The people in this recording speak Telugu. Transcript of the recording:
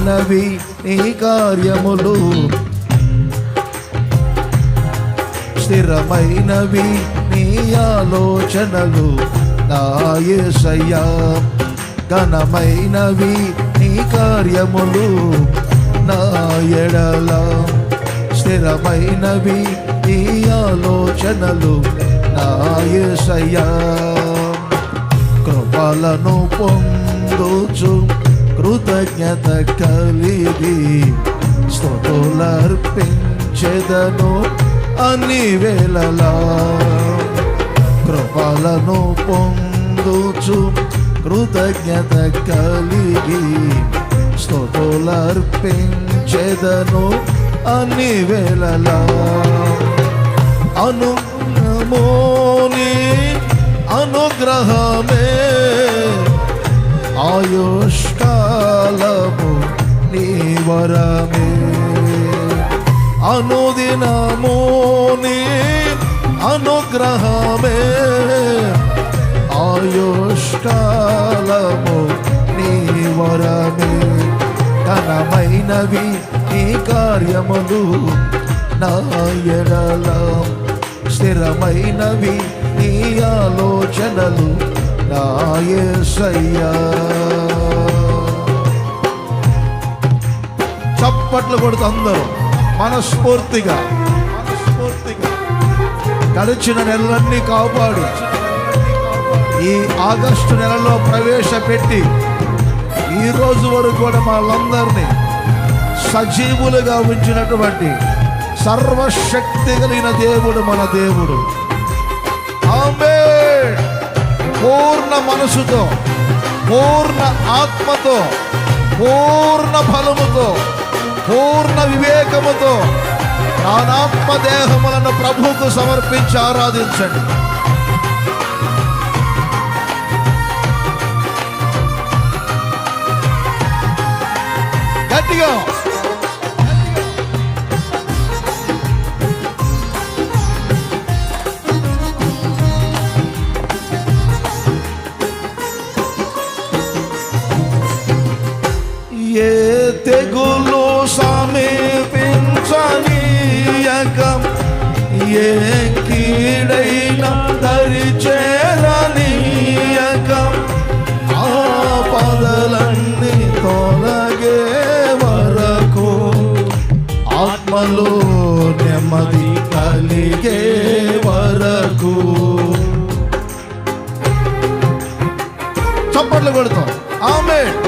స్థిరమైనవి నీ కార్యములు, స్థిరమైనవి నీ ఆలోచనలు నా యేసయ్యా. ఘనమైనవి నీ కార్యములు నా ఎడల, స్థిరమైనవి నీ ఆలోచనలు నా యేసయ్యా. కృపలను పొందుచు కృతజ్ఞత కలిగి స్తుతులర్పించెదను అన్ని వేళలా. కృపలను పొందుచు కృతజ్ఞత కలిగి స్తుతులర్పించెదను అన్ని వేళలా. అనుగ్రహమోని అనుగ్రహమే ఆయుష్కాలము నీ వరమే. అనుదినమోని అనుగ్రహమే ఆయుష్కాలము నీ వరమే. ఘనమైనవి నీ కార్యములు నా ఎడల, స్థిరమైనవి నీ ఆలోచనలు నా యేసయ్యా. చప్పట్లు కొడుతూ అందరూ మనస్ఫూర్తిగా గడిచిన నెలలన్నీ కాపాడు ఈ ఆగస్టు నెలలో ప్రవేశపెట్టి ఈ రోజు వరకు కూడా వాళ్ళందరినీ సజీవులుగా ఉంచినటువంటి సర్వశక్తి కలిగిన దేవుడు మన దేవుడు. ఆమేన్. పూర్ణ మనసుతో, పూర్ణ ఆత్మతో, పూర్ణ బలముతో, పూర్ణ వివేకముతో ప్రాణాత్మ దేహములను ప్రభువుకు సమర్పించి ఆరాధించండి. గట్టిగా ఏ తెగులు సమీపించనీయక, ఏ కీడైనా దరిచేరనీయక, ఆపదలన్నీ తొలగే వరకు, ఆత్మలో నెమ్మది కలిగే వరకు. చప్పట్లు కొడతాం. ఆమేన్.